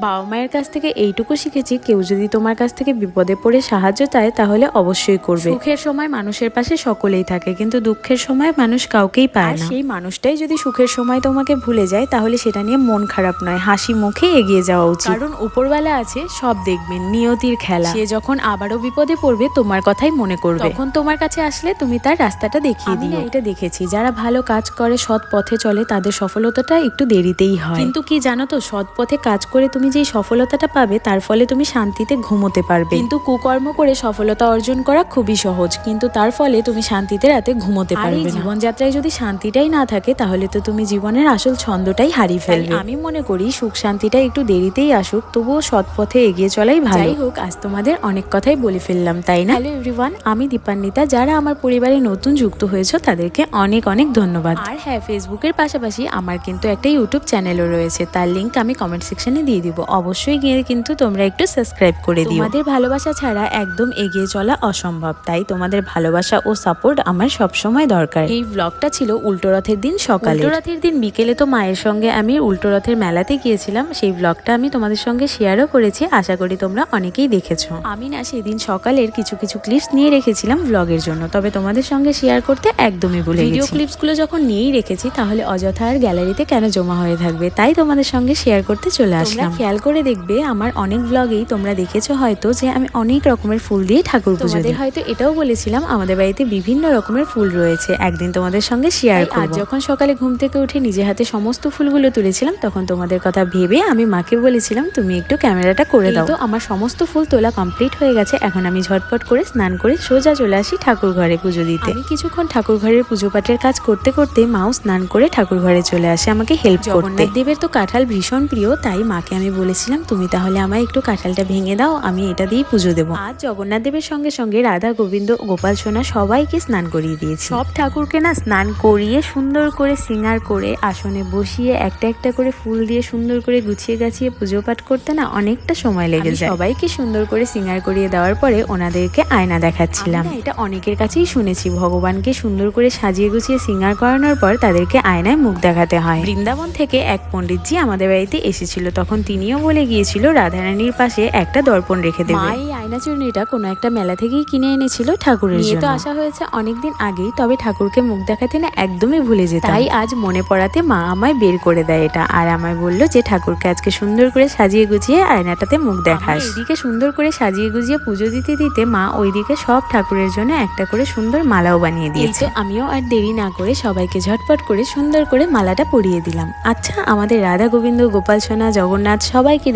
বাবা মায়ের কাছ থেকে এইটুকু শিখেছি, কেউ যদি তোমার কাছ থেকে বিপদে পড়ে সাহায্য চায় তাহলে অবশ্যই করবে। সুখের সময় মানুষের পাশে সকলেই থাকে, কিন্তু দুঃখের সময় মানুষ কাউকেই পায় না। সেই মানুষটাই যদি সুখের সময় তোমাকে ভুলে যায় তাহলে সেটা নিয়ে মন খারাপ নয়, হাসি মুখে এগিয়ে যাওয়া উচিত। কারণ উপরওয়ালা আছে, সব দেখবেন, নিয়তির খেলা। সে যখন আবারও বিপদে পড়বে তোমার কথাই মনে করবে, তখন তোমার কাছে আসলে তুমি তার রাস্তাটা দেখিয়ে দিও। আমি এটা দেখেছি, যারা ভালো কাজ করে, সৎ পথে চলে, তাদের সফলতাটা একটু দেরিতেই হয়। কিন্তু কি জানো তো, সৎ পথে কাজ করে তুমি যেই সফলতাটা পাবে তার ফলে তুমি শান্তিতে ঘুমোতে পারবে। কিন্তু কুকর্ম করে সফলতা অর্জন করা খুবই সহজ, কিন্তু তার ফলে তুমি শান্তিতে রাতে ঘুমোতে পারবে না। জীবনযাত্রায় যদি শান্তিটাই না থাকে তাহলে তো তুমি জীবনের আসল ছন্দটাই হারিয়ে ফেলবে। আমি মনে করি সুখ শান্তিটা একটু দেরিতেই আসুক, তবুও সৎ পথে এগিয়ে চলাই ভালো। যাই হোক, আজ তোমাদের অনেক কথাই বলে ফেললাম, তাই না? হ্যালো এভরিওয়ান, আমি দীপান্বিতা। যারা আমার পরিবারে নতুন যুক্ত হয়েছে তাদেরকে অনেক অনেক ধন্যবাদ। আর হ্যাঁ, ফেসবুকের পাশাপাশি আমার কিন্তু একটা ইউটিউব চ্যানেলও রয়েছে, তার লিঙ্ক আমি কমেন্ট সেকশনে দিয়ে দিব। অবশ্যই গিয়ে কিন্তু তোমরা একটু সাবস্ক্রাইব করে দিও। তোমাদের ভালোবাসা ছাড়া একদম এগিয়ে চলা অসম্ভব, তাই তোমাদের ভালোবাসা ও সাপোর্ট আমার সবসময় দরকার। এই ব্লগটা ছিল উল্টো রথের দিন সকালে। উল্টো রথের দিন বিকেলে তো মায়ের সঙ্গে আমি উল্টো রথের মেলাতে গিয়েছিলাম, সেই ব্লগটা আমি তোমাদের সঙ্গে শেয়ারও করেছি, আশা করি তোমরা অনেকেই দেখেছো। আমি না সেদিন সকালের কিছু ক্লিপস নিয়ে রেখেছিলাম ব্লগের জন্য, তবে তোমাদের সঙ্গে শেয়ার করতে একদমই ভুলে গেছি। ভিডিও ক্লিপসগুলো যখন নিয়েই রেখেছি তাহলে অযথা আর গ্যালারিতে কেন জমা হয়ে থাকবে, তাই তোমাদের সঙ্গে শেয়ার করতে চলে আসলাম। খেয়াল করে দেখবে আমার অনেক ব্লগেই তোমরা দেখেছো হয়তো যে আমি অনেক রকমের ফুল দিয়ে ঠাকুর পুজো দিই। তোমাদের হয়তো এটাও বলেছিলাম আমাদের বাড়িতে বিভিন্ন রকমের ফুল রয়েছে, একদিন তোমাদের সঙ্গে শেয়ার করব। আজ যখন সকালে ঘুম থেকে উঠে নিজে হাতে সমস্ত ফুলগুলো তুলেছিলাম, তখন তোমাদের কথা ভেবে আমি মাকে বলেছিলাম তুমি একটু ক্যামেরাটা করে দাও। তো আমার সমস্ত ফুল তোলা কমপ্লিট হয়ে গেছে, এখন আমি ঝটপট করে স্নান করে সোজা চলে আসি ঠাকুর ঘরে পুজো দিতে। আমি কিছুক্ষণ ঠাকুর ঘরের পুজো পাঠের কাজ করতে করতে মাও স্নান করে ঠাকুর ঘরে চলে আসে আমাকে হেল্প করতে। জগন্নাথ দেবের তো কাঁঠাল ভীষণ প্রিয়, তাই মাকে আমি বলেছিলাম তুমি তাহলে আমায় একটু কাঁঠালটা ভেঙে দাও, আমি এটা দিয়ে পুজো দেবো। আজ জগন্নাথ দেবের সঙ্গে সঙ্গে রাধা গোবিন্দ গোপাল সোনা সবাইকে স্নান করিয়ে দিয়েছি। সব ঠাকুরকে না স্নান করিয়ে সুন্দর করে সিঙ্গার করে আসনে বসিয়ে একটা একটা করে ফুল দিয়ে সুন্দর করে গুছিয়ে গাছিয়ে পুজো পাঠ করতে না অনেকটা সময় লেগে যায়। সবাইকে সুন্দর করে সিঙ্গার করিয়ে দেওয়ার পরে ওনাদেরকে আয়না দেখাচ্ছিলাম। এটা অনেকের কাছেই শুনেছি, ভগবানকে সুন্দর করে সাজিয়ে গুছিয়ে সিঙ্গার করানোর পর তাদেরকে আয়নায় মুখ দেখাতে হয়। বৃন্দাবন থেকে এক পণ্ডিতজি আমাদের বাড়িতে এসেছিল, তখন তিনিও বলে গিয়েছিল রাধারানীর পাশে একটা দর্পণ রেখে দেবে। মা এই আয়না চূর্ণিটা কোনো একটা মেলা থেকেই কিনে এনেছিল ঠাকুরের জন্য। তো আসা হয়েছে অনেকদিন আগেই, তবে ঠাকুরকে মুখ দেখাতে না একদমই ভুলে যেতাম। তাই আজ মনে পড়াতে মা আমায় বের করে দেয় এটা, আর আমায় বললো যে ঠাকুরকে আজকে সুন্দর করে সাজিয়ে গুছিয়ে আয়নাটাতে মুখ দেখাস। এইদিকে সুন্দর করে সাজিয়ে গুছিয়ে পুজো দিতে দিতে মা ওইদিকে সব ঠাকুরের জন্য একটা করে সুন্দর মালাও বানিয়ে দিয়েছে। আমিও আর দেরি না করে সবাইকে ঝটপট করে সুন্দর করে মালাটা পরিয়ে দিলাম। আচ্ছা, আমাদের রাধা গোবিন্দ গোপাল সোনা জগন্নাথ সবাইকে